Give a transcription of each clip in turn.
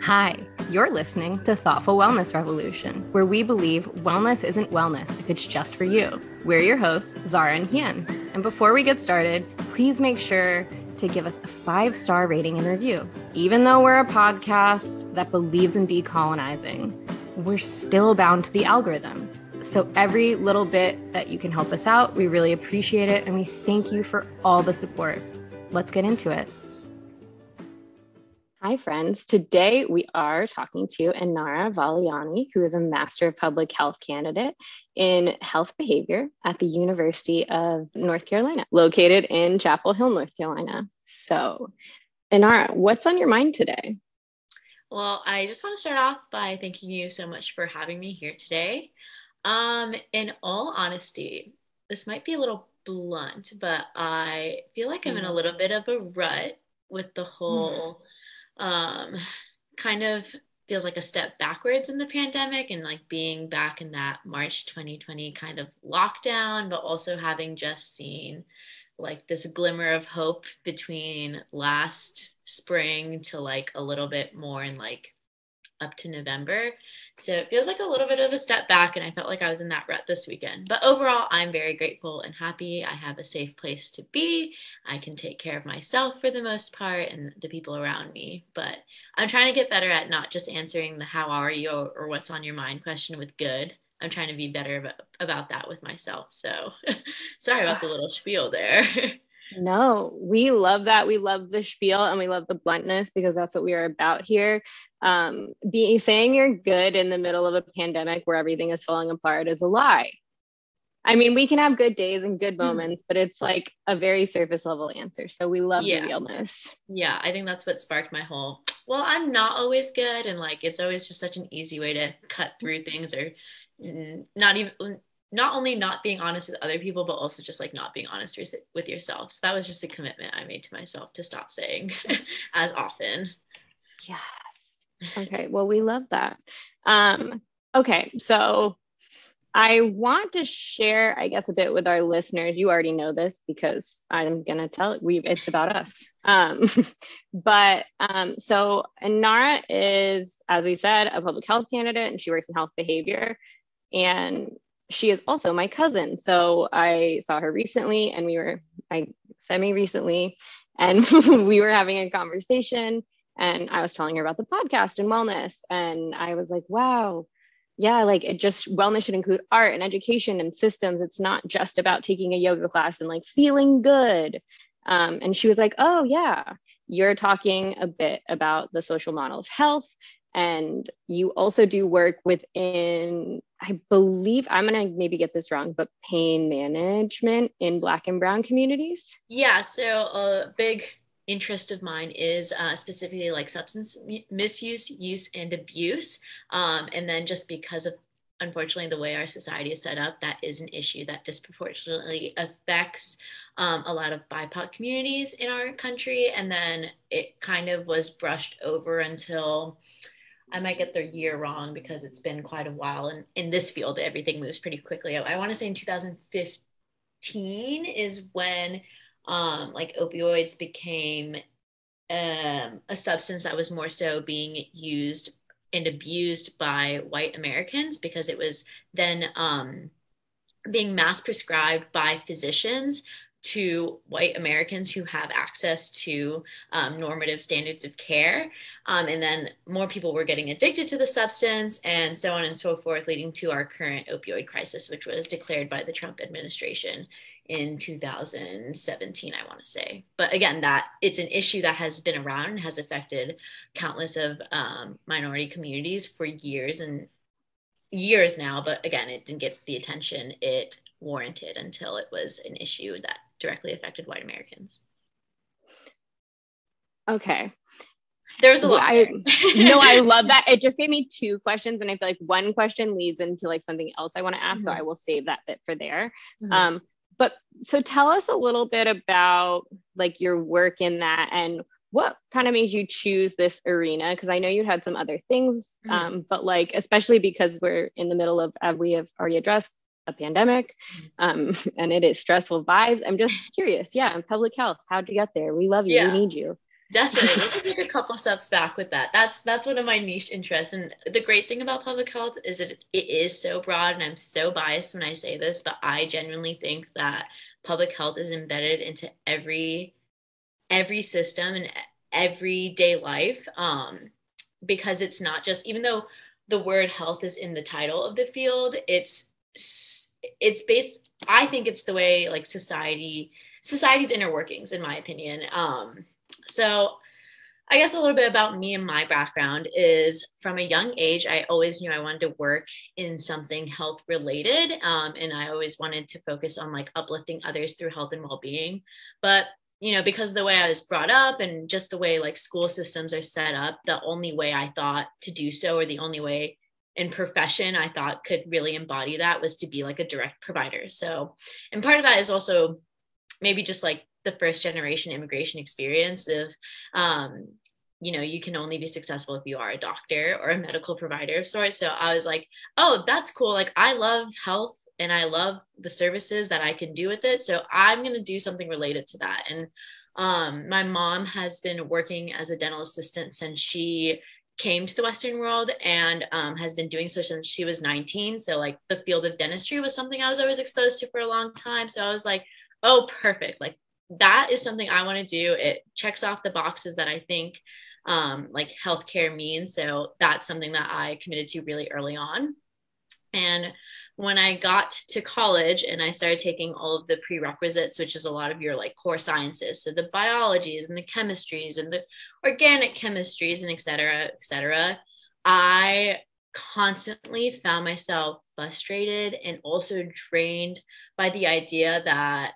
Hi, you're listening to Thoughtful Wellness Revolution, where we believe wellness isn't wellness if it's just for you. We're your hosts, Zahra and Hien. And before we get started, please make sure to give us a 5-star rating and review. Even though we're a podcast that believes in decolonizing, we're still bound to the algorithm. So every little bit that you can help us out, we really appreciate it. And we thank you for all the support. Let's get into it. Hi, friends. Today we are talking to Inara Valliani, who is a Master of Public Health candidate in health behavior at the University of North Carolina, located in Chapel Hill, North Carolina. So, Inara, what's on your mind today? Well, I just want to start off by thanking you so much for having me here today. In all honesty, this might be a little blunt, but I feel like I'm in a little bit of a rut with the whole kind of feels like a step backwards in the pandemic and like being back in that March 2020 kind of lockdown, but also having just seen like this glimmer of hope between last spring to like a little bit more in like up to November. So it feels like a little bit of a step back, and I felt like I was in that rut this weekend. But overall, I'm very grateful and happy. I have a safe place to be. I can take care of myself for the most part and the people around me. But I'm trying to get better at not just answering the how are you or what's on your mind question with good. I'm trying to be better about that with myself. So sorry about the little spiel there. No, we love that. We love the spiel and we love the bluntness because that's what we are about here. Saying you're good in the middle of a pandemic where everything is falling apart is a lie. I mean, we can have good days and good moments, but it's like a very surface level answer. So we love the realness. Yeah, I think that's what sparked my whole, well, I'm not always good. And like, it's always just such an easy way to cut through things or not only not being honest with other people, but also just like not being honest with yourself. So that was just a commitment I made to myself to stop saying as often. Yes. Okay. Well, we love that. Okay. So I want to share, I guess, a bit with our listeners. You already know this because I'm going to tell it. It's about us. So Inara is, as we said, a public health candidate, and she works in health behavior. And she is also my cousin. So I saw her recently and semi-recently, and we were having a conversation and I was telling her about the podcast and wellness. And I was like, wow, yeah, like wellness should include art and education and systems. It's not just about taking a yoga class and like feeling good. And she was like, oh yeah, you're talking a bit about the social model of health. And you also do work within, I believe, I'm going to maybe get this wrong, but pain management in Black and Brown communities. Yeah, so a big interest of mine is specifically like substance misuse, use, and abuse. And then just because of, unfortunately, the way our society is set up, that is an issue that disproportionately affects a lot of BIPOC communities in our country. And then it kind of was brushed over until, I might get their year wrong because it's been quite a while. And in this field, everything moves pretty quickly. I want to say in 2015 is when like opioids became a substance that was more so being used and abused by white Americans because it was then being mass prescribed by physicians to white Americans who have access to normative standards of care. And then more people were getting addicted to the substance and so on and so forth, leading to our current opioid crisis, which was declared by the Trump administration in 2017, I want to say. But again, that it's an issue that has been around and has affected countless of minority communities for years and years now. But again, it didn't get the attention it warranted until it was an issue that directly affected white Americans. Okay. There's a lot. No, I love that. It just gave me 2 questions, and I feel like one question leads into like something else I want to ask. So I will save that bit for there. But so tell us a little bit about like your work in that and what kind of made you choose this arena? Because I know you had some other things, but like, especially because we're in the middle of, we have already addressed a pandemic, and it is stressful vibes. I'm just curious. Yeah. And public health, how'd you get there? We love you. We need you. Definitely. Let's take a couple steps back with that. That's one of my niche interests. And the great thing about public health is that it is so broad, and I'm so biased when I say this, but I genuinely think that public health is embedded into every system and everyday life. Because it's not just, even though the word health is in the title of the field, it's based, I think it's the way like society's inner workings, in my opinion. So I guess a little bit about me and my background is, from a young age, I always knew I wanted to work in something health related. And I always wanted to focus on like uplifting others through health and well-being. But, because of the way I was brought up and just the way like school systems are set up, the only way I thought to do so, or the only way in profession I thought could really embody that, was to be like a direct provider. So, and part of that is also maybe just like the first generation immigration experience of, you can only be successful if you are a doctor or a medical provider of sorts. So I was like, oh, that's cool. Like, I love health and I love the services that I can do with it. So I'm going to do something related to that. And my mom has been working as a dental assistant since she came to the Western world, and has been doing so since she was 19. So like the field of dentistry was something I was always exposed to for a long time. So I was like, oh, perfect. Like, that is something I want to do. It checks off the boxes that I think like healthcare means. So that's something that I committed to really early on. And when I got to college and I started taking all of the prerequisites, which is a lot of your like core sciences, so the biologies and the chemistries and the organic chemistries and et cetera, I constantly found myself frustrated and also drained by the idea that,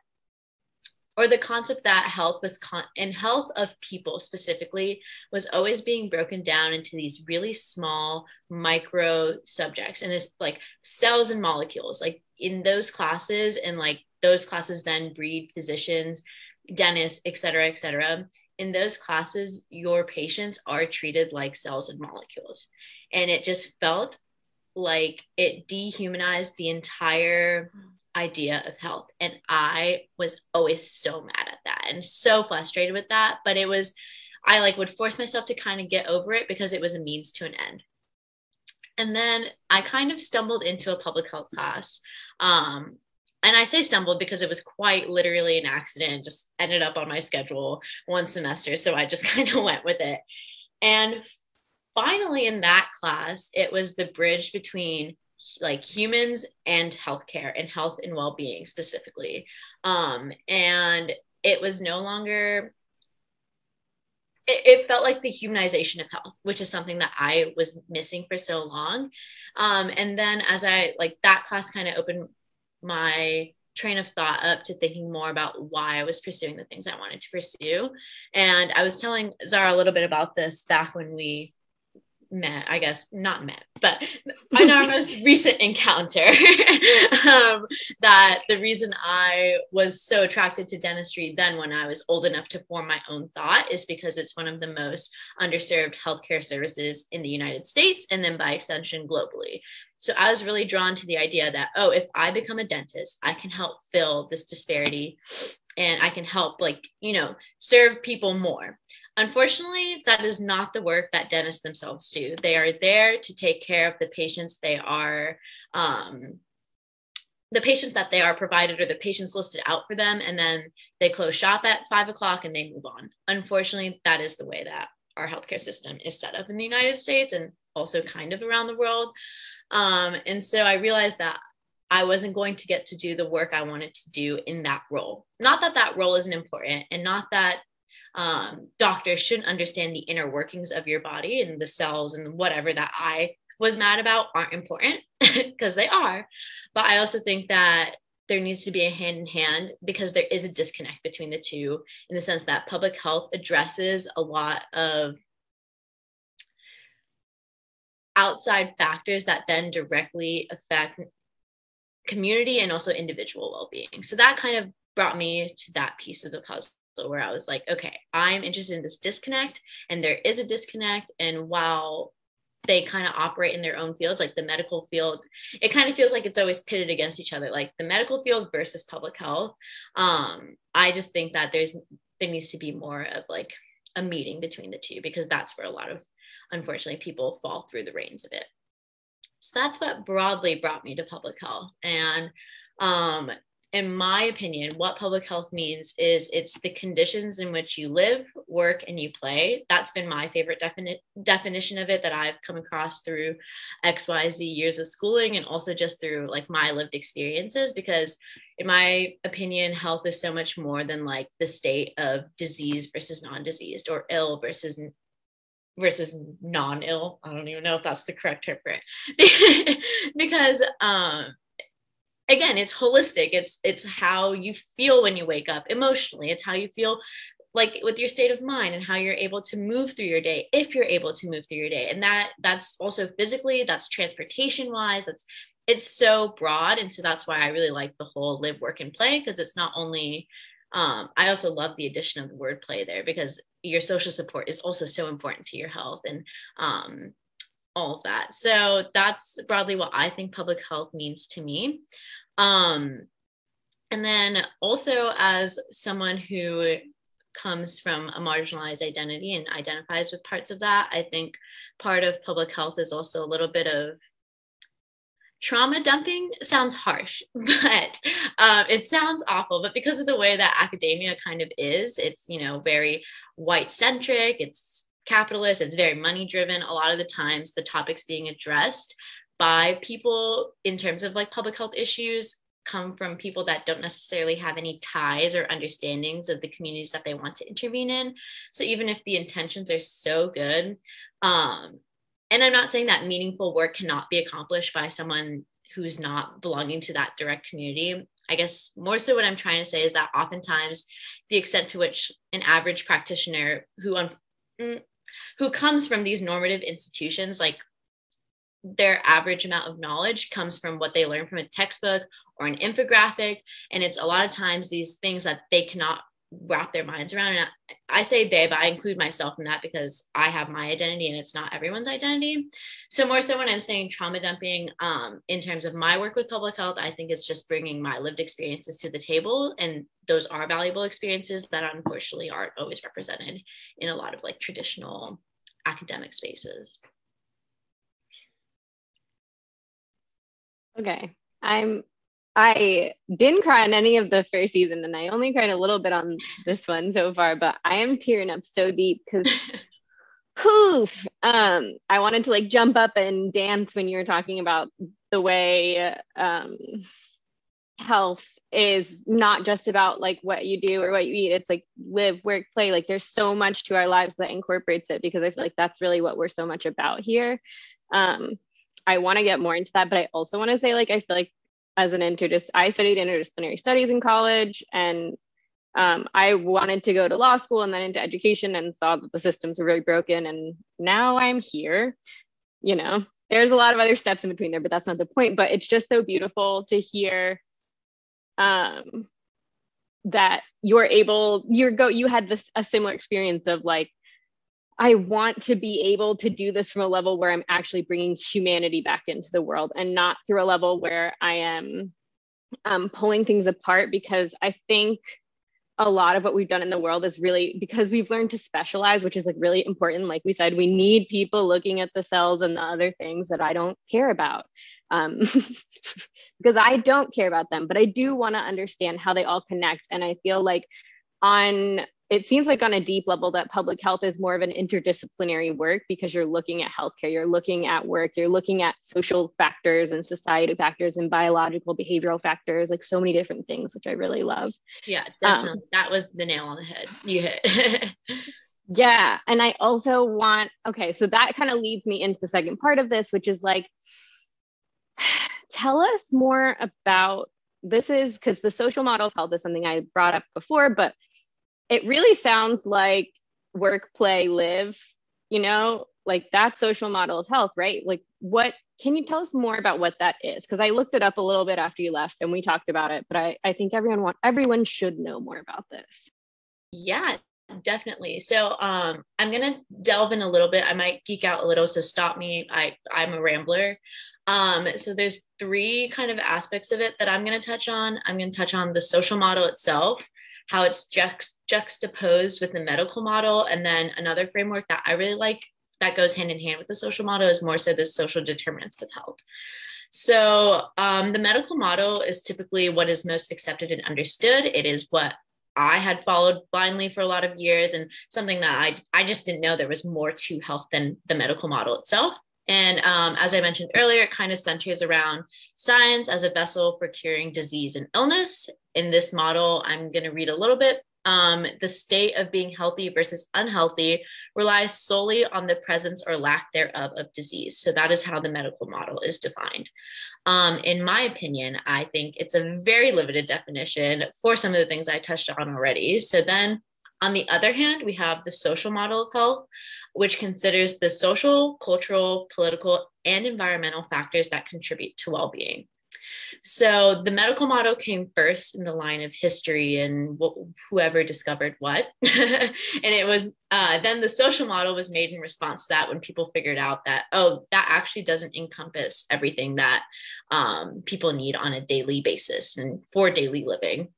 or the concept that health was and health of people specifically was always being broken down into these really small micro subjects. And it's like cells and molecules, like in those classes, and like those classes then breed physicians, dentists, et cetera, et cetera. In those classes, your patients are treated like cells and molecules. And it just felt like it dehumanized the entire idea of health. And I was always so mad at that and so frustrated with that. But it was, I like would force myself to kind of get over it because it was a means to an end. And then I kind of stumbled into a public health class. And I say stumbled because it was quite literally an accident, just ended up on my schedule one semester. So I just kind of went with it. And finally, in that class, it was the bridge between like humans and healthcare, and health and well-being specifically. And it was no longer, it felt like the humanization of health, which is something that I was missing for so long. And then as I like that class kind of opened my train of thought up to thinking more about why I was pursuing the things I wanted to pursue. And I was telling Zahra a little bit about this back when we met, I guess not met, but in our most recent encounter, that the reason I was so attracted to dentistry then, when I was old enough to form my own thought, is because it's one of the most underserved healthcare services in the United States, and then by extension globally. So I was really drawn to the idea that, oh, if I become a dentist, I can help fill this disparity, and I can help serve people more. Unfortunately, that is not the work that dentists themselves do. They are there to take care of the patients they are, the patients that they are provided, or the patients listed out for them, and then they close shop at 5 o'clock and they move on. Unfortunately, that is the way that our healthcare system is set up in the United States, and also kind of around the world. And so I realized that I wasn't going to get to do the work I wanted to do in that role. Not that that role isn't important, and not that doctors shouldn't understand the inner workings of your body, and the cells and whatever that I was mad about aren't important, because they are. But I also think that there needs to be a hand in hand, because there is a disconnect between the two, in the sense that public health addresses a lot of outside factors that then directly affect community and also individual well-being. So that kind of brought me to that piece of the puzzle, where I was like, okay, I'm interested in this disconnect, and there is a disconnect. And while they kind of operate in their own fields, like the medical field, it kind of feels like it's always pitted against each other, like the medical field versus public health. I just think that there needs to be more of like a meeting between the two, because that's where a lot of, unfortunately, people fall through the reins of it. So that's what broadly brought me to public health. And in my opinion, what public health means is it's the conditions in which you live, work, and you play. That's been my favorite definition of it that I've come across through XYZ years of schooling, and also just through like my lived experiences, because in my opinion, health is so much more than like the state of disease versus non-diseased, or ill versus non-ill. I don't even know if that's the correct term for it. Because again, it's holistic. It's how you feel when you wake up emotionally. It's how you feel like with your state of mind, and how you're able to move through your day, if you're able to move through your day. And that's also physically, that's transportation wise, it's so broad. And so that's why I really like the whole live, work, and play, because it's not only I also love the addition of the word play there, because your social support is also so important to your health, and all of that. So that's broadly what I think public health means to me. And then also, as someone who comes from a marginalized identity and identifies with parts of that, I think part of public health is also a little bit of trauma dumping. Sounds harsh, but it sounds awful. But because of the way that academia kind of is, it's, you know, very white centric, it's capitalist, it's very money driven. A lot of the times the topics being addressed by people in terms of like public health issues come from people that don't necessarily have any ties or understandings of the communities that they want to intervene in. So even if the intentions are so good, and I'm not saying that meaningful work cannot be accomplished by someone who's not belonging to that direct community. I guess more so what I'm trying to say is that oftentimes the extent to which an average practitioner who comes from these normative institutions, like their average amount of knowledge comes from what they learn from a textbook or an infographic. And it's a lot of times these things that they cannot wrap their minds around. And I say they, but I include myself in that because I have my identity and it's not everyone's identity. So more so when I'm saying trauma dumping, in terms of my work with public health, I think it's just bringing my lived experiences to the table. And those are valuable experiences that unfortunately aren't always represented in a lot of like traditional academic spaces. Okay. I didn't cry on any of the first season, and I only cried a little bit on this one so far, but I am tearing up so deep because poof. I wanted to like jump up and dance when you were talking about the way health is not just about like what you do or what you eat. It's like live, work, play. Like there's so much to our lives that incorporates it, because I feel like that's really what we're so much about here. I want to get more into that, but I also want to say, like, I feel like as an I studied interdisciplinary studies in college, and I wanted to go to law school and then into education, and saw that the systems were really broken. And now I'm here. You know, there's a lot of other steps in between there, but that's not the point. But it's just so beautiful to hear that you had a similar experience of like, I want to be able to do this from a level where I'm actually bringing humanity back into the world, and not through a level where I am pulling things apart, because I think a lot of what we've done in the world is really because we've learned to specialize, which is like really important. Like we said, we need people looking at the cells and the other things that I don't care about, because I don't care about them, but I do want to understand how they all connect. And I feel like it seems like on a deep level that public health is more of an interdisciplinary work, because you're looking at healthcare, you're looking at work, you're looking at social factors and society factors and biological behavioral factors, like so many different things, which I really love. Yeah, definitely. That was the nail on the head. You hit. Yeah. And I also so that kind of leads me into the second part of this, which is like, tell us more about this, is because the social model of health is something I brought up before, but it really sounds like work, play, live, you know, like that social model of health, right? Like can you tell us more about what that is? Because I looked it up a little bit after you left and we talked about it, but I think everyone should know more about this. Yeah, definitely. So I'm going to delve in a little bit. I might geek out a little, so stop me. I'm a rambler. So there's three kind of aspects of it that I'm going to touch on. I'm going to touch on the social model itself. how it's juxtaposed with the medical model. And then another framework that I really like that goes hand in hand with the social model is more so the social determinants of health. So the medical model is typically what is most accepted and understood. It is what I had followed blindly for a lot of years, and something that I just didn't know there was more to health than the medical model itself. And as I mentioned earlier, it kind of centers around science as a vessel for curing disease and illness. In this model, I'm going to read a little bit. The state of being healthy versus unhealthy relies solely on the presence or lack thereof of disease. So that is how the medical model is defined. In my opinion, I think it's a very limited definition for some of the things I touched on already. So then on the other hand, we have the social model of health, which considers the social, cultural, political, and environmental factors that contribute to well-being. So the medical model came first in the line of history and whoever discovered what. And it was then the social model was made in response to that, when people figured out that, oh, that actually doesn't encompass everything that people need on a daily basis and for daily living.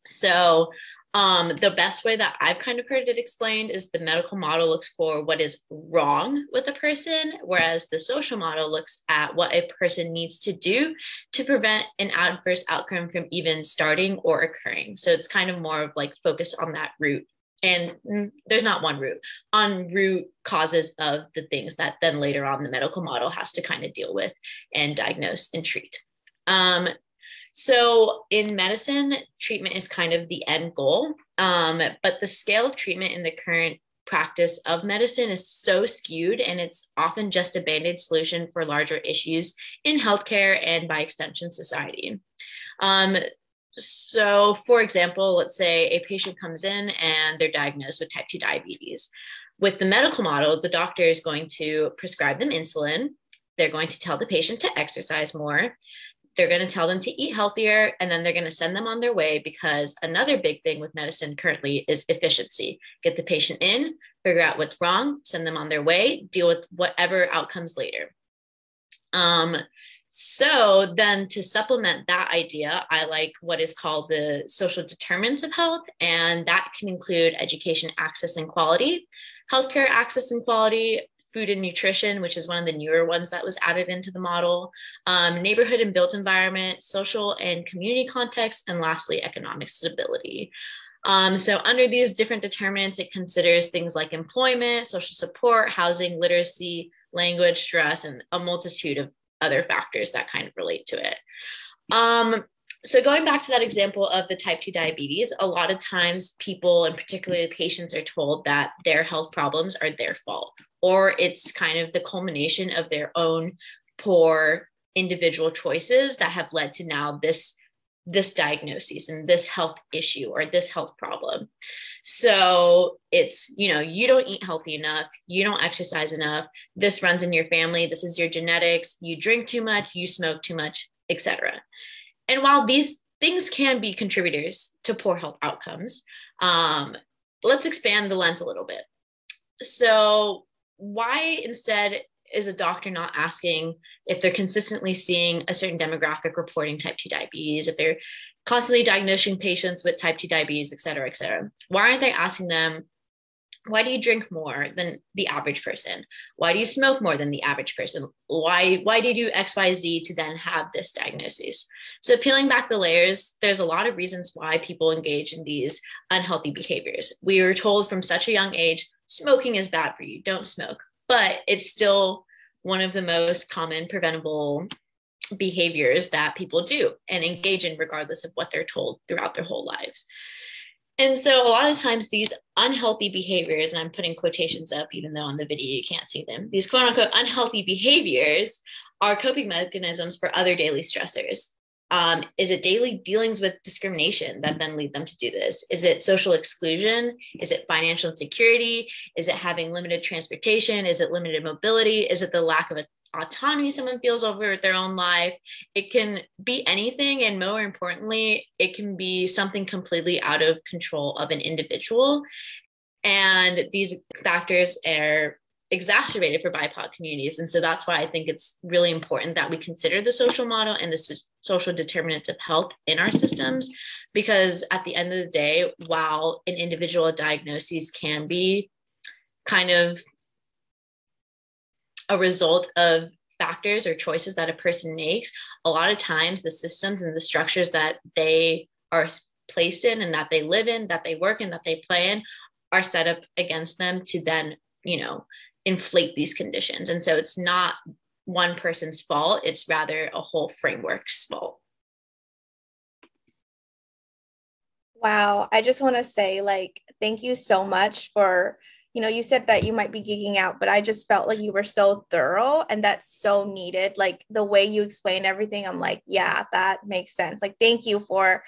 So the best way that I've kind of heard it explained is the medical model looks for what is wrong with a person, whereas the social model looks at what a person needs to do to prevent an adverse outcome from even starting or occurring. So it's kind of more of like focused on that root. And there's not one root, on root causes of the things that then later on the medical model has to kind of deal with and diagnose and treat. So in medicine, treatment is kind of the end goal, but the scale of treatment in the current practice of medicine is so skewed, and it's often just a band-aid solution for larger issues in healthcare and by extension society. So for example, let's say a patient comes in and they're diagnosed with type 2 diabetes. With the medical model, the doctor is going to prescribe them insulin. They're going to tell the patient to exercise more. They're going to tell them to eat healthier, and then they're going to send them on their way, because another big thing with medicine currently is efficiency. Get the patient in, figure out what's wrong, send them on their way, deal with whatever outcomes later. So then to supplement that idea, I like what is called the social determinants of health, and that can include education access and quality, healthcare access and quality, food and nutrition, which is one of the newer ones that was added into the model, neighborhood and built environment, social and community context, and lastly, economic stability. So under these different determinants, it considers things like employment, social support, housing, literacy, language, stress, and a multitude of other factors that kind of relate to it. So going back to that example of the type 2 diabetes, a lot of times people, and particularly patients, are told that their health problems are their fault, or it's kind of the culmination of their own poor individual choices that have led to now this diagnosis and this health issue or this health problem. So it's, you don't eat healthy enough, you don't exercise enough, this runs in your family, this is your genetics, you drink too much, you smoke too much, etc. And while these things can be contributors to poor health outcomes, let's expand the lens a little bit. So why instead is a doctor not asking if they're consistently seeing a certain demographic reporting type 2 diabetes, if they're constantly diagnosing patients with type 2 diabetes, et cetera, et cetera? Why aren't they asking them, why do you drink more than the average person? Why do you smoke more than the average person? Why do you do X, Y, Z to then have this diagnosis? So peeling back the layers, there's a lot of reasons why people engage in these unhealthy behaviors. We were told from such a young age, smoking is bad for you, don't smoke. But it's still one of the most common preventable behaviors that people do and engage in regardless of what they're told throughout their whole lives. And so a lot of times these unhealthy behaviors, and I'm putting quotations up, even though on the video you can't see them, these quote unquote unhealthy behaviors are coping mechanisms for other daily stressors. Is it daily dealings with discrimination that then lead them to do this? Is it social exclusion? Is it financial insecurity? Is it having limited transportation? Is it limited mobility? Is it the lack of autonomy someone feels over their own life? It can be anything. And more importantly, it can be something completely out of control of an individual. And these factors are exacerbated for BIPOC communities. And so that's why I think it's really important that we consider the social model and the social determinants of health in our systems, because at the end of the day, while an individual diagnosis can be kind of a result of factors or choices that a person makes, a lot of times the systems and the structures that they are placed in and that they live in, that they work in, that they play in, are set up against them to then, inflate these conditions. And so it's not one person's fault, it's rather a whole framework's fault. Wow. I just want to say, thank you so much for, you said that you might be geeking out, but I just felt like you were so thorough, and that's so needed. Like the way you explained everything, I'm like, yeah, that makes sense. Like, thank you for,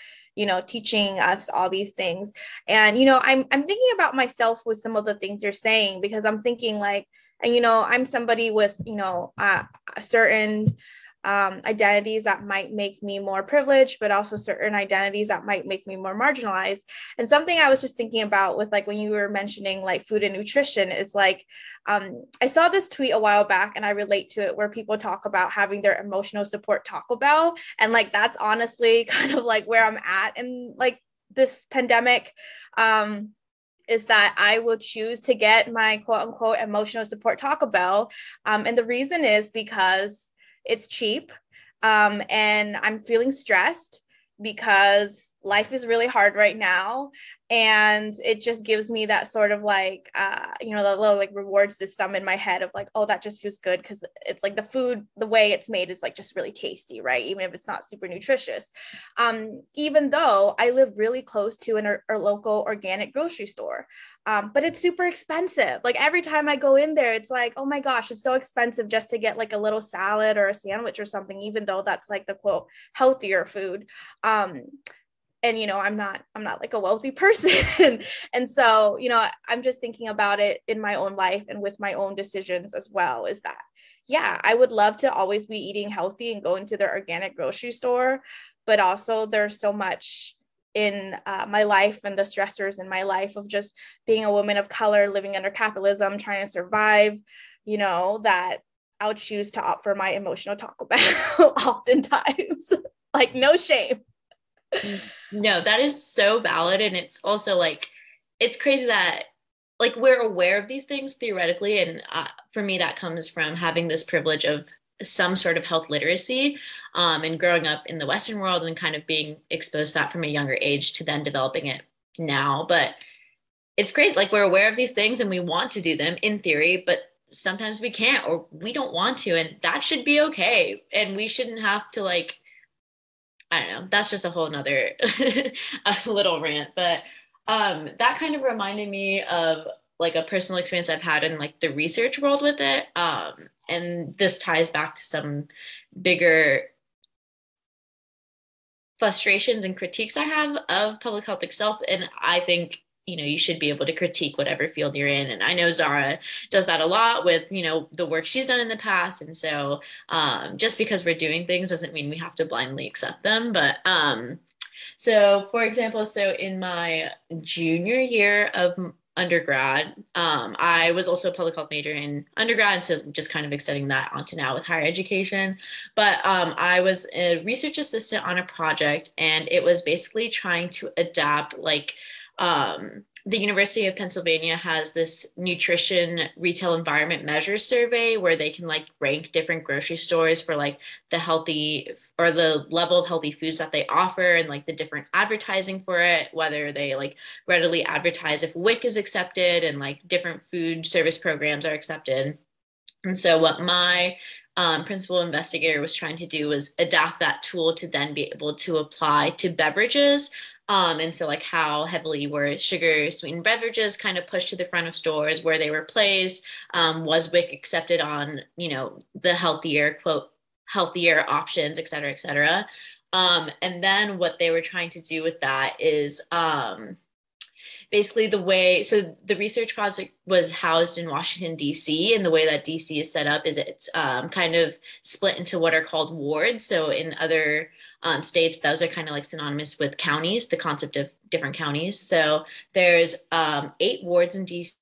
teaching us all these things. And, I'm thinking about myself with some of the things you're saying, because I'm thinking and, I'm somebody with, certain identities that might make me more privileged, but also certain identities that might make me more marginalized. And something I was just thinking about with when you were mentioning food and nutrition is I saw this tweet a while back, and I relate to it, where people talk about having their emotional support Taco Bell. And that's honestly kind of where I'm at in this pandemic. Is that I will choose to get my quote unquote emotional support Taco Bell. And the reason is because it's cheap. And I'm feeling stressed because life is really hard right now. And it just gives me that sort of the little reward system in my head of oh, that just feels good, because it's the food, the way it's made is just really tasty, right? Even if it's not super nutritious. Even though I live really close to a local organic grocery store, but it's super expensive. Every time I go in there, it's oh my gosh, it's so expensive just to get a little salad or a sandwich or something, even though that's the quote healthier food. And, I'm not a wealthy person. And so, I'm just thinking about it in my own life and with my own decisions as well, is that, yeah, I would love to always be eating healthy and go into the organic grocery store, but also there's so much in my life and the stressors in my life of just being a woman of color, living under capitalism, trying to survive, that I'll choose to opt for my emotional Taco Bell oftentimes. No shame. No, that is so valid. And it's also it's crazy that we're aware of these things theoretically. And for me, that comes from having this privilege of some sort of health literacy and growing up in the Western world and kind of being exposed to that from a younger age to then developing it now. But it's great. We're aware of these things and we want to do them in theory, but sometimes we can't, or we don't want to. And that should be okay. And we shouldn't have to I don't know, that's just a whole nother a little rant, but that kind of reminded me of a personal experience I've had in the research world with it. And this ties back to some bigger frustrations and critiques I have of public health itself. And I think, you should be able to critique whatever field you're in. And I know Zahra does that a lot with, the work she's done in the past. And so just because we're doing things doesn't mean we have to blindly accept them. But so for example, in my junior year of undergrad, I was also a public health major in undergrad. So just kind of extending that onto now with higher education. But I was a research assistant on a project, and it was basically trying to adapt the University of Pennsylvania has this nutrition retail environment measures survey where they can rank different grocery stores for the healthy or the level of healthy foods that they offer, and the different advertising for it, whether they readily advertise if WIC is accepted and different food service programs are accepted. And so what my principal investigator was trying to do was adapt that tool to then be able to apply to beverages. And so how heavily were sugar sweetened beverages kind of pushed to the front of stores, where they were placed, was WIC accepted on, the healthier options, et cetera, et cetera. And then what they were trying to do with that is basically so the research project was housed in Washington, D.C. And the way that D.C. is set up is it's kind of split into what are called wards. So in other states, those are kind of synonymous with counties, the concept of different counties. So there's 8 wards in DC,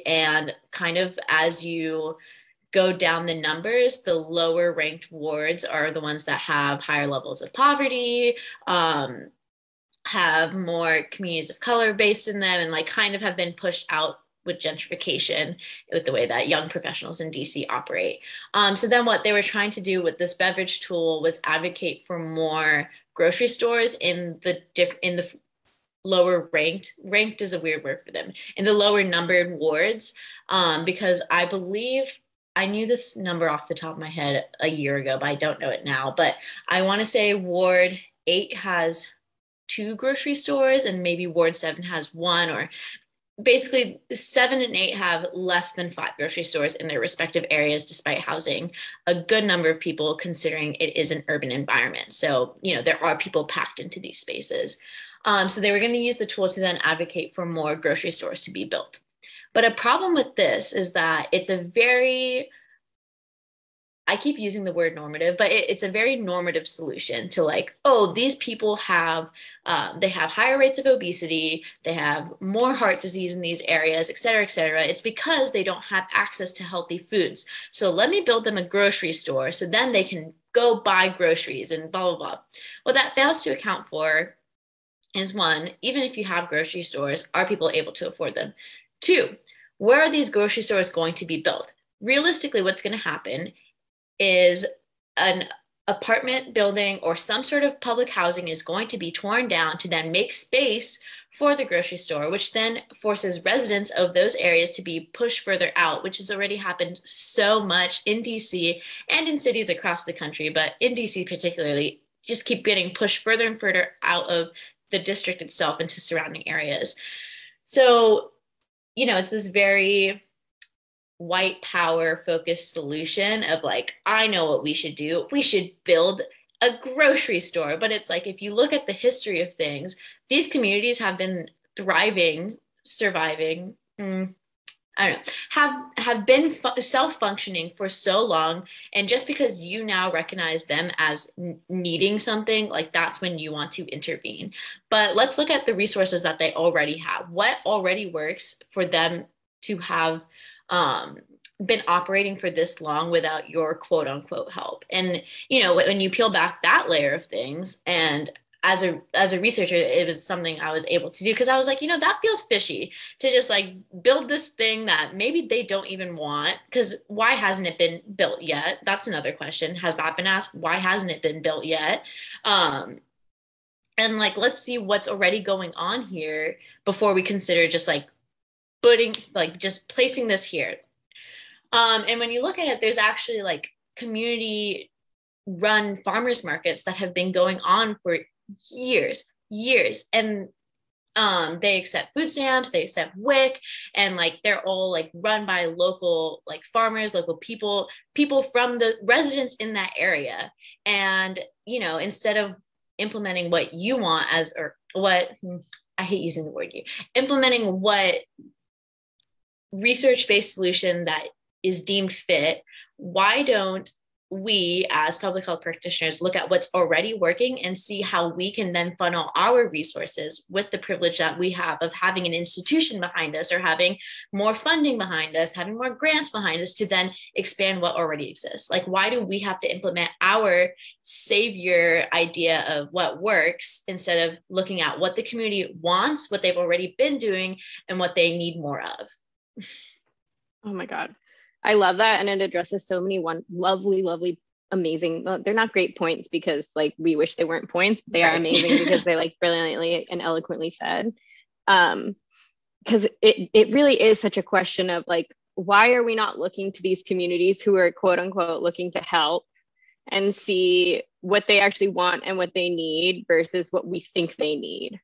and kind of as you go down the numbers, the lower ranked wards are the ones that have higher levels of poverty, have more communities of color based in them, and like kind of have been pushed out with gentrification with the way that young professionals in DC operate. So then what they were trying to do with this beverage tool was advocate for more grocery stores in the lower ranked is a weird word for them, in the lower numbered wards, because I believe I knew this number off the top of my head a year ago, but I don't know it now. But I want to say Ward 8 has 2 grocery stores and maybe Ward 7 has 1, or basically 7 and 8 have less than 5 grocery stores in their respective areas, despite housing a good number of people, considering it is an urban environment. So, there are people packed into these spaces. So they were going to use the tool to then advocate for more grocery stores to be built. But a problem with this is that it's a very, I keep using the word normative, but it's a very normative solution to like, oh, these people have, they have higher rates of obesity, they have more heart disease in these areas, et cetera, et cetera. It's because they don't have access to healthy foods. So let me build them a grocery store so then they can go buy groceries and blah, blah, blah. What that fails to account for is, one, even if you have grocery stores, are people able to afford them? 2, where are these grocery stores going to be built? Realistically, what's going to happen is an apartment building or some sort of public housing is going to be torn down to then make space for the grocery store, which then forces residents of those areas to be pushed further out, which has already happened so much in DC and in cities across the country, but in DC particularly, just keep getting pushed further and further out of the district itself into surrounding areas. So, it's this very white power focused solution of like, I know what we should do. We should build a grocery store. But it's like, if you look at the history of things, these communities have been thriving, surviving, I don't know, have been self-functioning for so long. And just because you now recognize them as needing something, like that's when you want to intervene. But let's look at the resources that they already have. What already works for them to have been operating for this long without your quote unquote help? And, when you peel back that layer of things, and as a researcher, it was something I was able to do because I was like, that feels fishy to just like build this thing that maybe they don't even want, because why hasn't it been built yet? That's another question. Has that been asked? Why hasn't it been built yet? And like, let's see what's already going on here before we consider just like just placing this here. And when you look at it, there's actually like community run farmers markets that have been going on for years, and they accept food stamps, they accept WIC, and like they're all like run by local like farmers, local people from the residents in that area. And instead of implementing what you want I hate using the word implementing what research-based solution that is deemed fit, why don't we as public health practitioners look at what's already working and see how we can then funnel our resources with the privilege that we have of having an institution behind us, or having more funding behind us, having more grants behind us, to then expand what already exists? Like, why do we have to implement our savior idea of what works instead of looking at what the community wants, what they've already been doing, and what they need more of? Oh my God. I love that. And it addresses so many lovely, amazing, well, they're not great points because like we wish they weren't points, but they are amazing because they're like brilliantly and eloquently said. Because it really is such a question of like, why are we not looking to these communities who are quote unquote looking to help and see what they actually want and what they need versus what we think they need,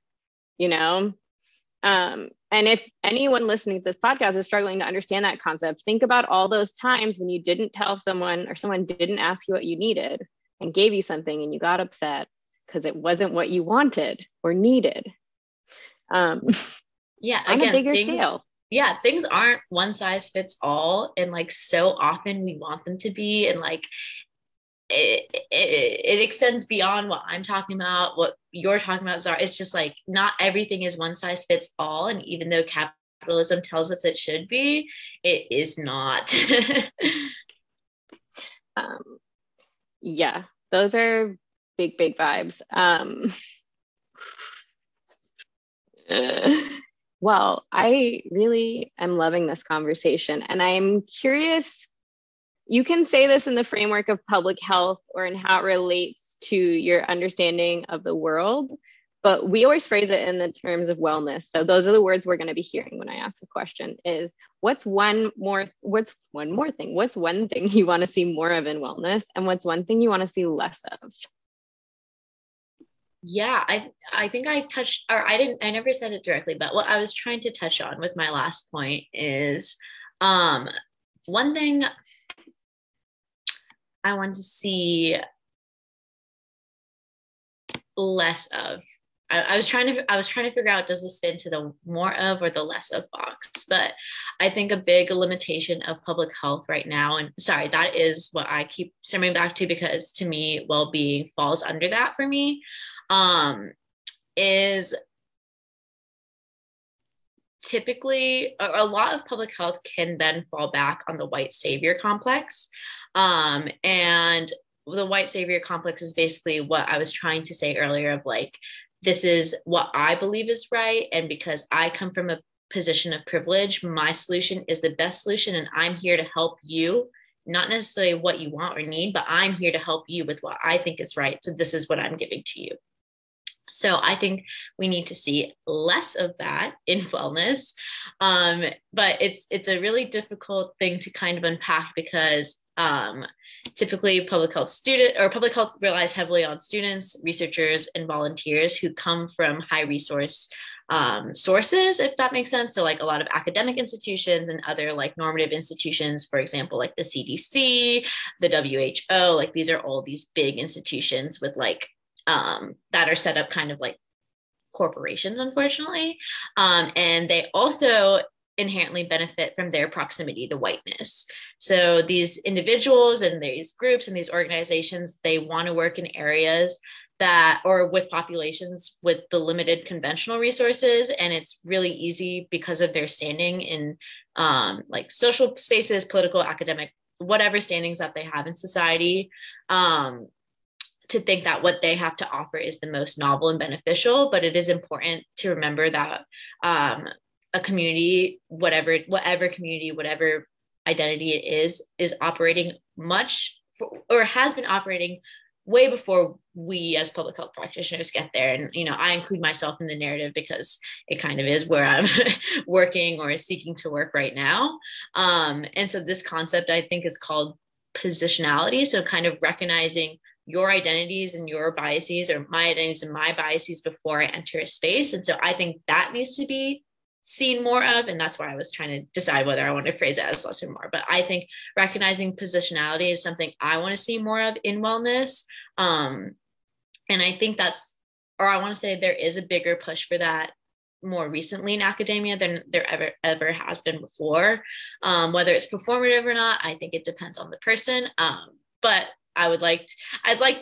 And if anyone listening to this podcast is struggling to understand that concept, think about all those times when you didn't tell someone, or someone didn't ask you what you needed and gave you something and you got upset because it wasn't what you wanted or needed. Yeah, on a bigger scale. Yeah, things aren't one size fits all, and like so often we want them to be, and like it extends beyond what I'm talking about, what you're talking about, Zahra. It's just like not everything is one size fits all. And even though capitalism tells us it should be, it is not. Yeah, those are big vibes. Well, I really am loving this conversation, and I'm curious. You can say this in the framework of public health or in how it relates to your understanding of the world, but we always phrase it in the terms of wellness. So those are the words we're going to be hearing when I ask the question is, what's one thing you want to see more of in wellness, and what's one thing you want to see less of? Yeah, I think I touched, or I never said it directly, but what I was trying to touch on with my last point is one thing I want to see less of. I was trying to figure out, does this fit into the more of or the less of box? But I think a big limitation of public health right now, and sorry, that is what I keep circling back to, because to me, well-being falls under that for me, is typically a lot of public health can then fall back on the white savior complex. And the white savior complex is basically what I was trying to say earlier of like, this is what I believe is right. And because I come from a position of privilege, my solution is the best solution. And I'm here to help you, not necessarily what you want or need, but I'm here to help you with what I think is right. So this is what I'm giving to you. So I think we need to see less of that in wellness. But it's a really difficult thing to kind of unpack because typically public health relies heavily on students, researchers, and volunteers who come from high resource sources, if that makes sense. So like a lot of academic institutions and other like normative institutions, for example, like the CDC, the WHO, like these are all these big institutions with like that are set up kind of like corporations, unfortunately. And they also inherently benefit from their proximity to whiteness. So these individuals and these groups and these organizations, they want to work in areas that, or with populations with the limited conventional resources. And it's really easy because of their standing in like social spaces, political, academic, whatever standings that they have in society, to think that what they have to offer is the most novel and beneficial. But it is important to remember that a community, whatever community, whatever identity it is operating or has been operating way before we as public health practitioners get there. And, you know, I include myself in the narrative because it kind of is where I'm working or seeking to work right now. And so this concept, I think, is called positionality. So kind of recognizing your identities and your biases, or my identities and my biases, before I enter a space. And so I think that needs to be seen more of. And that's why I was trying to decide whether I want to phrase it as less or more. But I think recognizing positionality is something I want to see more of in wellness. And I think I want to say there is a bigger push for that more recently in academia than there ever has been before. Whether it's performative or not, I think it depends on the person. But I'd like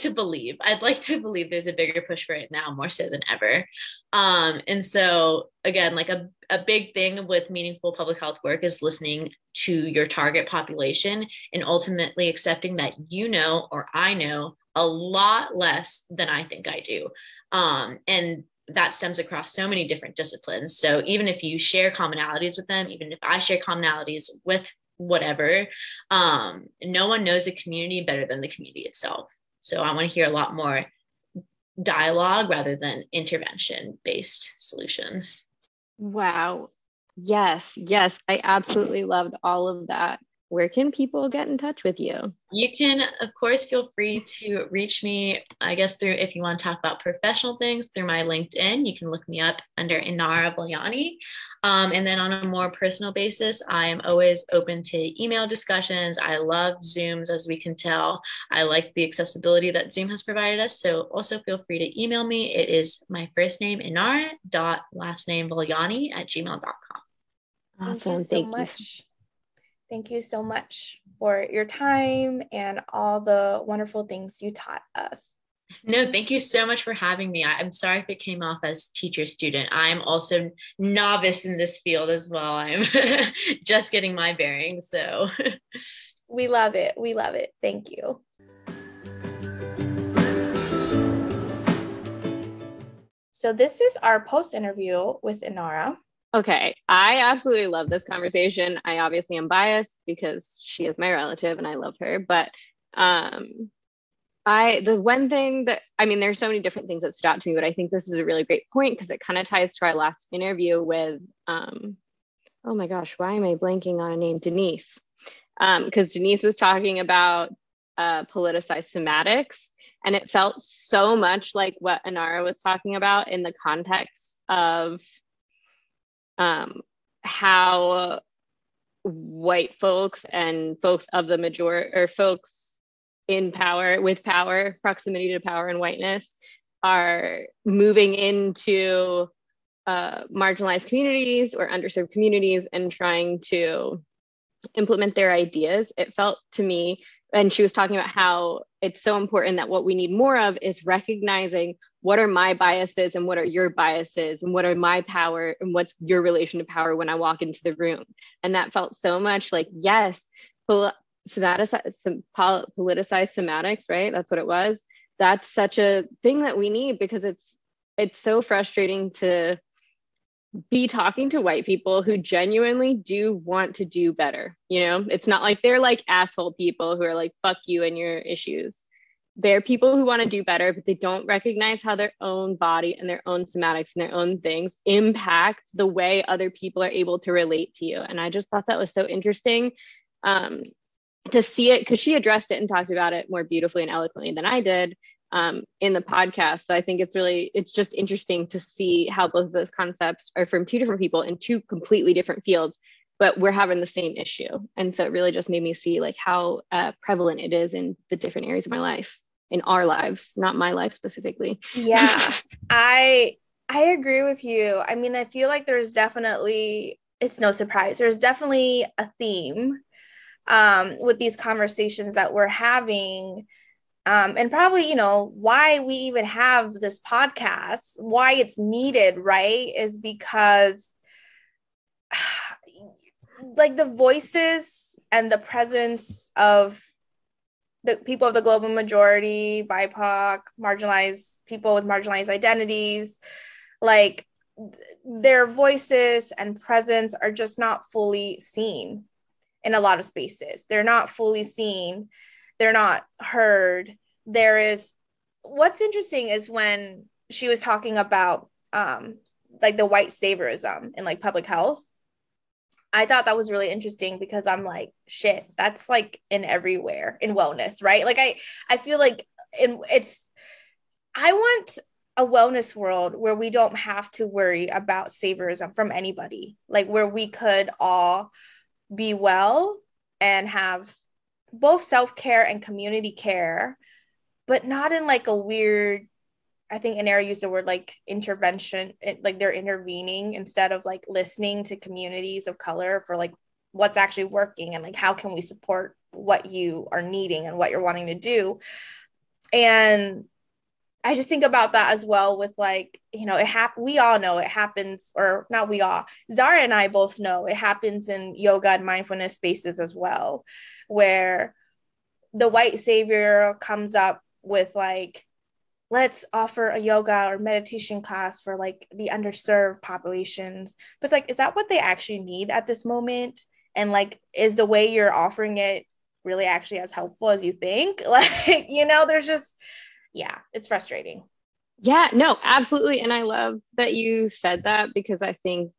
to believe there's a bigger push for it now, more so than ever. And so again, like a big thing with meaningful public health work is listening to your target population and ultimately accepting that, you know, or I know a lot less than I think I do. And that stems across so many different disciplines. So even if you share commonalities with them, even if I share commonalities with whatever, no one knows the community better than the community itself. So I want to hear a lot more dialogue rather than intervention based solutions. Wow. Yes, I absolutely loved all of that. Where can people get in touch with you? You can, of course, feel free to reach me, I guess, through, if you want to talk about professional things, through my LinkedIn. You can look me up under Inara Valliani. And then on a more personal basis, I am always open to email discussions. I love Zooms, as we can tell. I like the accessibility that Zoom has provided us. So also feel free to email me. It is my first name, Inara, last name, Valliani @gmail.com. Awesome. Thank you so much. Thank you so much for your time and all the wonderful things you taught us. No, thank you so much for having me. I'm sorry if it came off as teacher student. I'm also novice in this field as well. I'm just getting my bearings. So We love it. We love it. Thank you. So this is our post interview with Inara. Okay, I absolutely love this conversation. I obviously am biased because she is my relative and I love her, but the one thing that, I mean, there's so many different things that stood out to me, but I think this is a really great point because it kind of ties to our last interview with, oh my gosh, why am I blanking on a name? Denise. Because Denise was talking about politicized somatics, and it felt so much like what Inara was talking about in the context of how white folks and folks of the majority, or folks in power, with power, proximity to power and whiteness, are moving into marginalized communities or underserved communities and trying to implement their ideas. It felt to me, and she was talking about how it's so important that what we need more of is recognizing what are my biases and what are your biases and what are my power and what's your relation to power when I walk into the room. And that felt so much like, yes, politicized somatics, right? That's what it was. That's such a thing that we need, because it's so frustrating to be talking to white people who genuinely do want to do better. You know, it's not like they're like asshole people who are like, fuck you and your issues. They're people who want to do better, but they don't recognize how their own body and their own somatics and their own things impact the way other people are able to relate to you. And I just thought that was so interesting to see it, because she addressed it and talked about it more beautifully and eloquently than I did in the podcast. So I think it's just interesting to see how both of those concepts are from two different people in two completely different fields, but we're having the same issue. And so it really just made me see like how prevalent it is in the different areas of my life, in our lives, not my life specifically. Yeah, I agree with you. I mean, I feel like there's definitely, it's no surprise, there's definitely a theme with these conversations that we're having. And probably, you know, why we even have this podcast, why it's needed, right, is because like the voices and the presence of the people of the global majority, BIPOC, marginalized people with marginalized identities, like their voices and presence are just not fully seen in a lot of spaces. They're not fully seen. They're not heard. There is, what's interesting is when she was talking about like the white saviorism in like public health. I thought that was really interesting because I'm like, shit, that's like in everywhere in wellness, right? Like I feel like I want a wellness world where we don't have to worry about saviorism from anybody, like where we could all be well and have both self-care and community care, but not in like a weird, I think Inara used the word like intervention, like they're intervening instead of like listening to communities of color for like what's actually working and like how can we support what you are needing and what you're wanting to do. And I just think about that as well with like, you know, we all know it happens, or not we all, Zahra and I both know it happens in yoga and mindfulness spaces as well, where the white savior comes up with like, let's offer a yoga or meditation class for like the underserved populations. But it's like, is that what they actually need at this moment? And like, is the way you're offering it really actually as helpful as you think? Like, you know, there's just, yeah, it's frustrating. Yeah, no, absolutely. And I love that you said that, because I think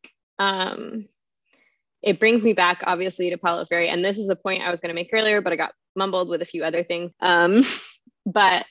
it brings me back obviously to Paulo Freire. And this is the point I was going to make earlier, but I got mumbled with a few other things. But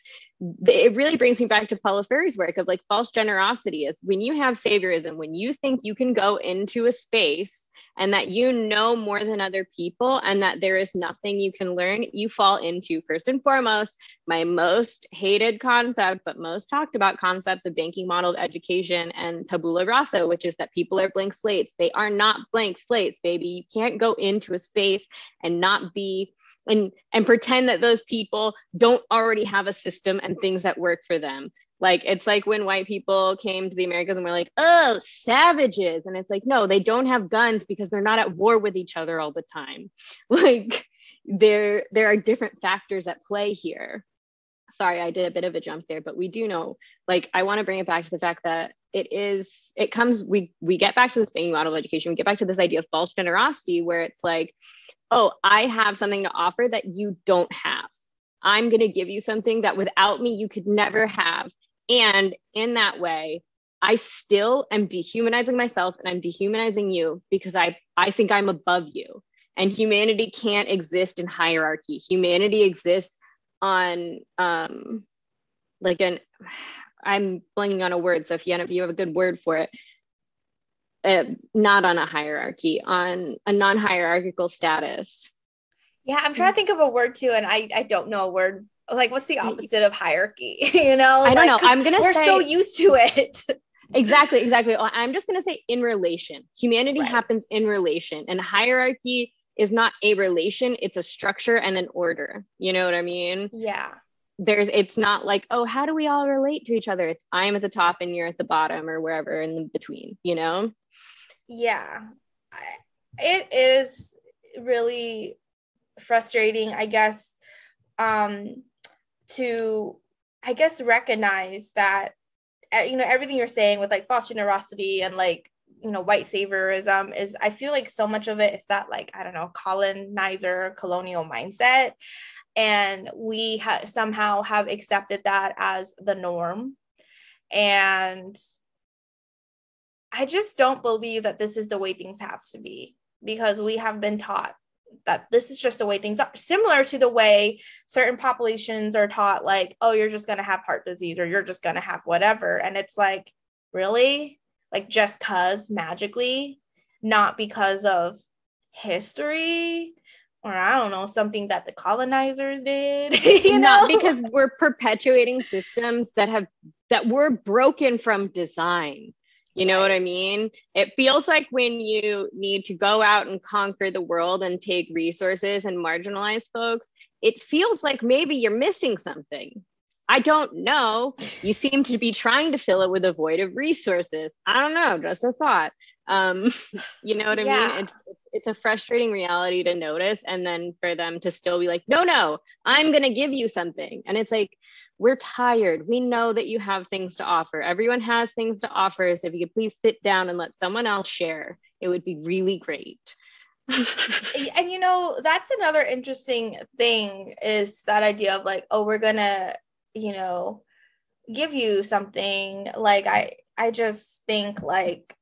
it really brings me back to Paulo Freire's work of like false generosity is when you have saviorism, when you think you can go into a space and that you know more than other people and that there is nothing you can learn, you fall into, first and foremost, my most hated concept, but most talked about concept of banking modeled education and tabula rasa, which is that people are blank slates. They are not blank slates, baby. You can't go into a space and not be and pretend that those people don't already have a system and things that work for them. Like, it's like when white people came to the Americas and were like, oh, savages. And it's like, no, they don't have guns because they're not at war with each other all the time. Like, there are different factors at play here. Sorry, I did a bit of a jump there, but we do know, like, I want to bring it back to the fact that we get back to this being model of education. We get back to this idea of false generosity, where it's like, oh, I have something to offer that you don't have. I'm going to give you something that without me, you could never have. And in that way, I still am dehumanizing myself and I'm dehumanizing you because I think I'm above you. And humanity can't exist in hierarchy. Humanity exists on I'm blanking on a word. So if you have a good word for it, not on a hierarchy, on a non-hierarchical status. Yeah, I'm trying to think of a word too, and I don't know a word. Like, what's the opposite of hierarchy? You know, I don't know. We're so used to it. Exactly. I'm just gonna say in relation. Humanity happens in relation, and hierarchy is not a relation. It's a structure and an order. You know what I mean? Yeah. It's not like, oh, how do we all relate to each other? It's I'm at the top and you're at the bottom or wherever in between. You know? Yeah, it is really frustrating, I guess, to, I guess, recognize that, you know, everything you're saying with like false generosity and like, you know, white saviorism is, I feel like so much of it is that, like, I don't know, colonial mindset. And we somehow have accepted that as the norm. And I just don't believe that this is the way things have to be, because we have been taught that this is just the way things are, similar to the way certain populations are taught, like, oh, you're just going to have heart disease or you're just going to have whatever. And it's like, really? Like, just because magically, not because of history, or I don't know, something that the colonizers did, you know? Not because we're perpetuating systems that were broken from design. You know what I mean? It feels like when you need to go out and conquer the world and take resources and marginalize folks, it feels like maybe you're missing something. I don't know. You seem to be trying to fill it with a void of resources. I don't know, just a thought. You know what I mean? It's a frustrating reality to notice, and then for them to still be like, no, I'm gonna give you something. And it's like, we're tired. We know that you have things to offer. Everyone has things to offer. So if you could please sit down and let someone else share, it would be really great. And, you know, that's another interesting thing, is that idea of like, oh, we're gonna, you know, give you something. Like, I just think like,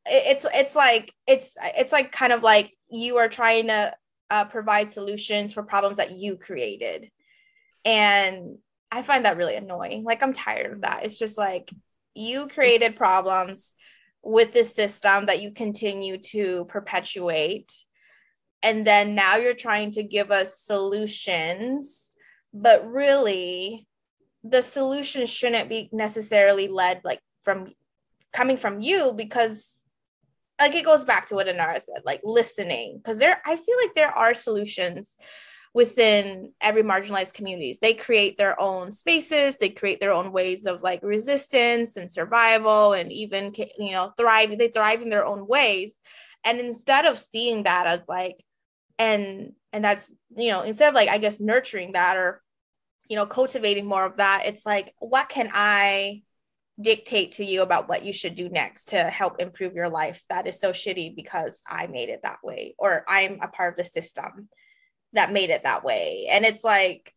it's like kind of like you are trying to provide solutions for problems that you created. And I find that really annoying. Like, I'm tired of that. It's just like, you created problems with this system that you continue to perpetuate. And then now you're trying to give us solutions, but really the solution shouldn't be necessarily led like coming from you, because like, it goes back to what Inara said, like listening, because I feel like there are solutions within every marginalized communities. They create their own spaces, they create their own ways of like resistance and survival, and even, you know, they thrive in their own ways. And instead of seeing that as like, and that's, you know, instead of like, I guess, nurturing that, or, you know, cultivating more of that, it's like, what can I dictate to you about what you should do next to help improve your life that is so shitty because I made it that way, or I'm a part of the system that made it that way? And it's like,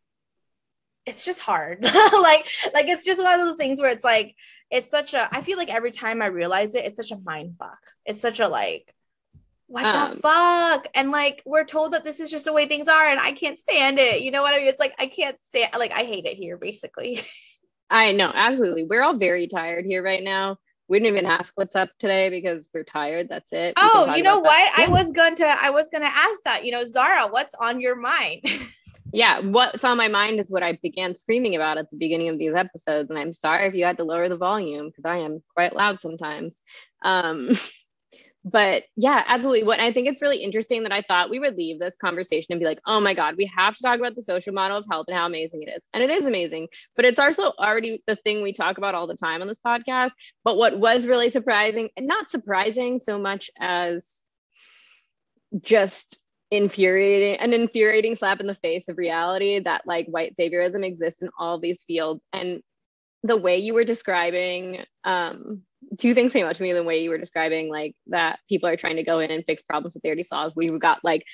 it's just hard. like it's just one of those things where it's like, I feel like every time I realize it, it's such a mind fuck. It's such a like, what the fuck? And like, we're told that this is just the way things are, and I can't stand it. You know what I mean? It's like, I can't stand, like, I hate it here, basically. I know, absolutely. We're all very tired here right now. We didn't even ask what's up today because we're tired. That's it. Oh, you know what? Yeah. I was gonna ask that. You know, Zahra, what's on your mind? Yeah, what's on my mind is what I began screaming about at the beginning of these episodes. And I'm sorry if you had to lower the volume, because I am quite loud sometimes. but yeah, absolutely. What I think it's really interesting that I thought we would leave this conversation and be like, oh my God, we have to talk about the social model of health and how amazing it is. And it is amazing, but it's also already the thing we talk about all the time on this podcast. But what was really surprising, and not surprising so much as just an infuriating slap in the face of reality, that like white saviorism exists in all these fields. And the way you were describing, two things came out to me. The way you were describing like that people are trying to go in and fix problems that they already solved. We've got like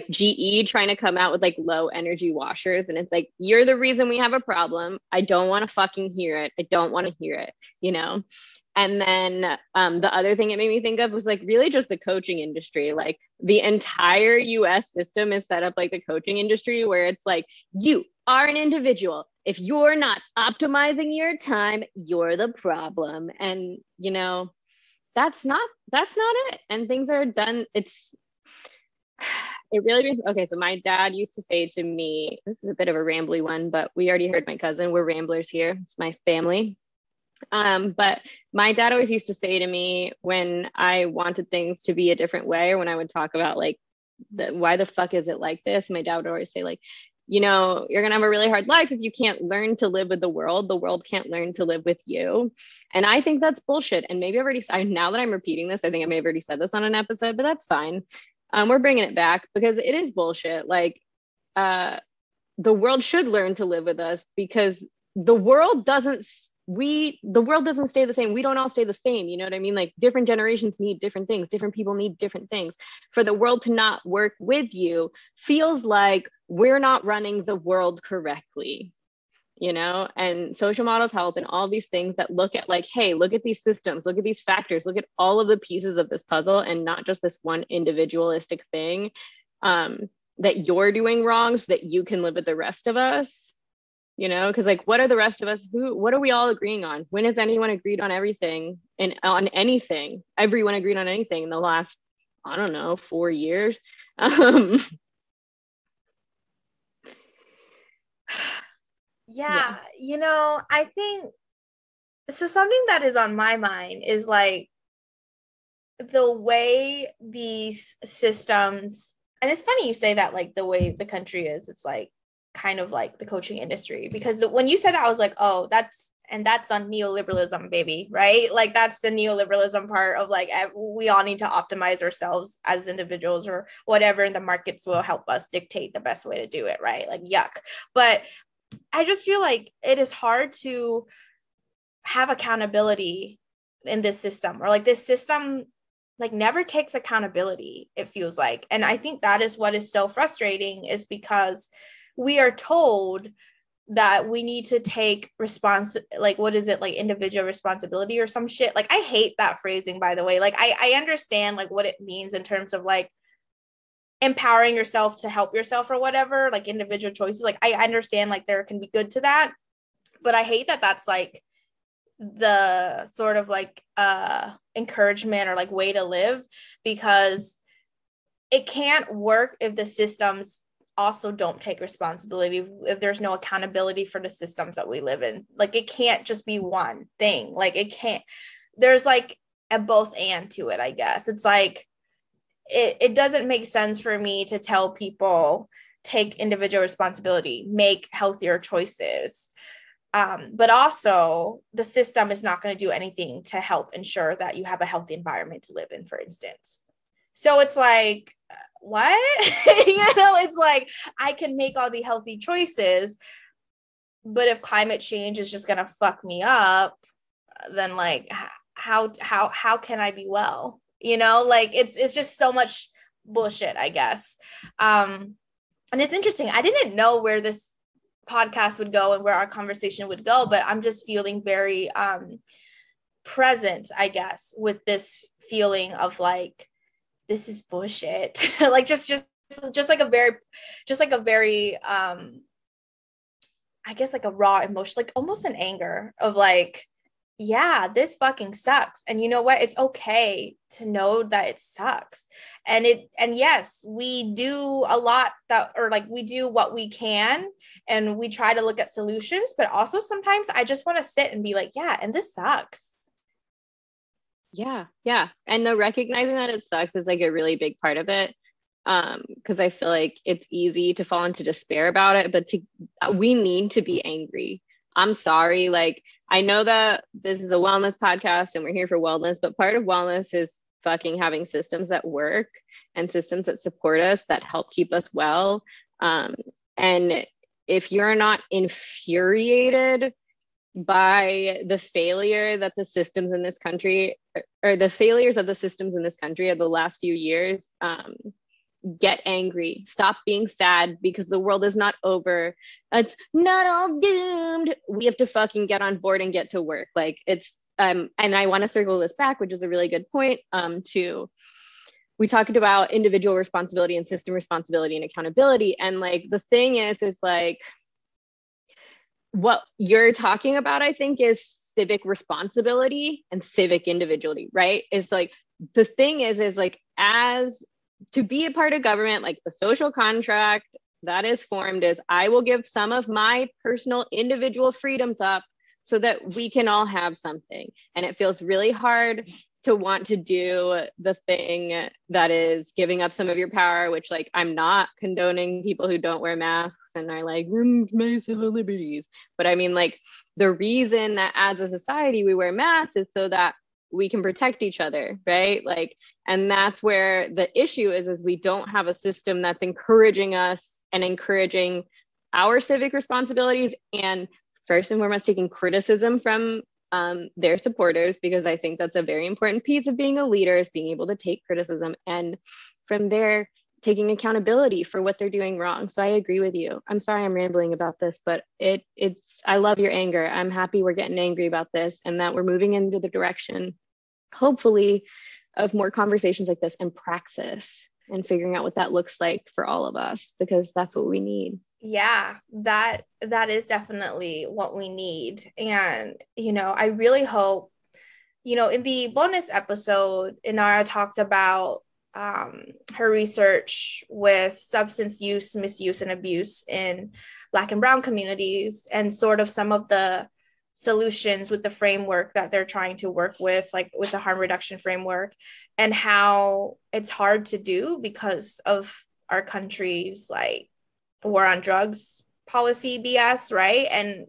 GE trying to come out with like low energy washers, and it's like, you're the reason we have a problem. I don't want to fucking hear it. I don't want to hear it, you know? And then the other thing it made me think of was like really just the coaching industry. Like the entire US system is set up like the coaching industry, where it's like, you are an individual. If you're not optimizing your time, you're the problem. And, you know, that's not it. And things are done. It really, okay. So my dad used to say to me, this is a bit of a rambly one, but we already heard my cousin, we're ramblers here. It's my family. But my dad always used to say to me when I wanted things to be a different way, or when I would talk about like, why the fuck is it like this? My dad would always say like, you know, you're going to have a really hard life if you can't learn to live with the world can't learn to live with you. And I think that's bullshit. And maybe now that I'm repeating this, I think I may have already said this on an episode, but that's fine. We're bringing it back because it is bullshit. Like, the world should learn to live with us, because the world doesn't stay the same. We don't all stay the same. You know what I mean? Like different generations need different things. Different people need different things. For the world to not work with you feels like we're not running the world correctly, you know? And social model of health and all these things that look at like, hey, look at these systems, look at these factors, look at all of the pieces of this puzzle, and not just this one individualistic thing that you're doing wrong so that you can live with the rest of us. You know, because like, what are the rest of us? What are we all agreeing on? When has anyone agreed on everything and on anything? Everyone agreed on anything in the last, I don't know, 4 years. Yeah, you know, I think so. Something that is on my mind is like the way these systems, and it's funny you say that, like the way the country is, it's like kind of like the coaching industry, because when you said that, I was like, oh, that's on neoliberalism, baby, right? Like that's the neoliberalism part of like, we all need to optimize ourselves as individuals or whatever, and the markets will help us dictate the best way to do it, right? Like, yuck. But I just feel like it is hard to have accountability in this system, or like this system like never takes accountability, it feels like. And I think that is what is so frustrating, is because we are told that we need to take like, what is it, like individual responsibility or some shit. Like, I hate that phrasing, by the way. Like, I understand like what it means in terms of like empowering yourself to help yourself or whatever, like individual choices. Like, I understand like there can be good to that, but I hate that that's like the sort of like encouragement or like way to live, because it can't work if the systems also don't take responsibility, if there's no accountability for the systems that we live in. Like, it can't just be one thing. Like, it can't, there's like a both and to it, I guess. It's like, it doesn't make sense for me to tell people take individual responsibility, make healthier choices. But also the system is not going to do anything to help ensure that you have a healthy environment to live in, for instance. So it's like, what? You know, it's like, I can make all the healthy choices, but if climate change is just going to fuck me up, then like, how can I be well? You know, like it's just so much bullshit, I guess. And it's interesting. I didn't know where this podcast would go and where our conversation would go, but I'm just feeling very present, I guess, with this feeling of like, this is bullshit. Like just like a very I guess like a raw emotion, like almost an anger of like, yeah, this fucking sucks. And you know what? It's okay to know that it sucks. And yes, we do a lot we do what we can, and we try to look at solutions, but also sometimes I just want to sit and be like, yeah, and this sucks. Yeah. And the recognizing that it sucks is like a really big part of it. Because I feel like it's easy to fall into despair about it, but we need to be angry. I'm sorry. Like, I know that this is a wellness podcast and we're here for wellness, but part of wellness is fucking having systems that work and systems that support us, that help keep us well. And if you're not infuriated by the failure that the systems in this country, or the failures of the systems in this country of the last few years, get angry. Stop being sad because the world is not over. It's not all doomed. We have to fucking get on board and get to work. Like, it's and I want to circle this back, which is a really good point, to we talked about individual responsibility and system responsibility and accountability. And like, the thing is like, what you're talking about, I think, is civic responsibility and civic individuality, right? Is like, the thing is like, as to be a part of government, like the social contract that is formed is I will give some of my personal individual freedoms up so that we can all have something. And it feels really hard to want to do the thing that is giving up some of your power, which, like, I'm not condoning people who don't wear masks and are like, my civil liberties. But I mean, like, the reason that as a society we wear masks is so that we can protect each other, right? Like, and that's where the issue is we don't have a system that's encouraging us and encouraging our civic responsibilities, and first and foremost, taking criticism from their supporters, because I think that's a very important piece of being a leader, is being able to take criticism, and from there, taking accountability for what they're doing wrong. So I agree with you. I'm sorry I'm rambling about this, but it's I love your anger. I'm happy we're getting angry about this and that we're moving into the direction, hopefully, of more conversations like this and praxis and figuring out what that looks like for all of us, because that's what we need. Yeah, that is definitely what we need. And, I really hope, in the bonus episode, Inara talked about her research with substance use, misuse, and abuse in Black and Brown communities, and sort of some of the solutions with the framework that they're trying to work with, like with the harm reduction framework, and how it's hard to do because of our country's like war on drugs policy BS, right? And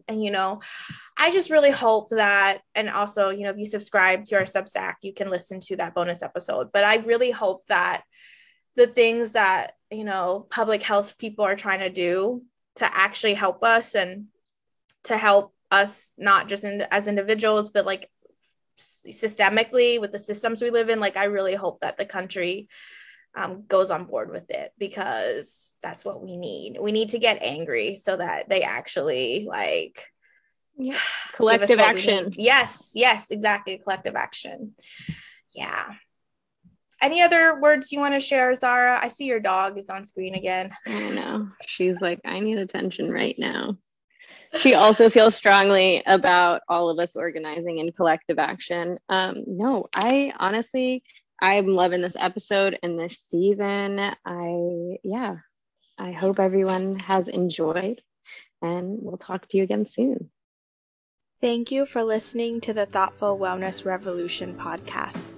I just really hope that, and also, if you subscribe to our Substack, you can listen to that bonus episode. But I really hope that the things that, public health people are trying to do to actually help us, and to help us not just as individuals, but like systemically with the systems we live in, like, I really hope that the country goes on board with it, because that's what we need. We need to get angry so that they actually like collective action. Yes, exactly. Collective action. Yeah. Any other words you want to share, Zahra? I see your dog is on screen again. I know. She's like, I need attention right now. She also feels strongly about all of us organizing in collective action. No, I honestly, I'm loving this episode and this season. I hope everyone has enjoyed, and we'll talk to you again soon. Thank you for listening to the Thoughtful Wellness Revolution podcast.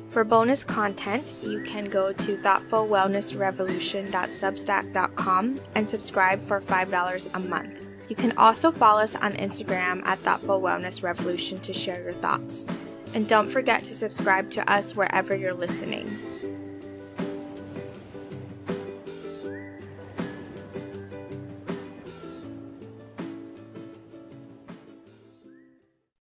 For bonus content, you can go to thoughtfulwellnessrevolution.substack.com and subscribe for $5 a month. You can also follow us on Instagram at Thoughtful Wellness Revolution to share your thoughts. And don't forget to subscribe to us wherever you're listening.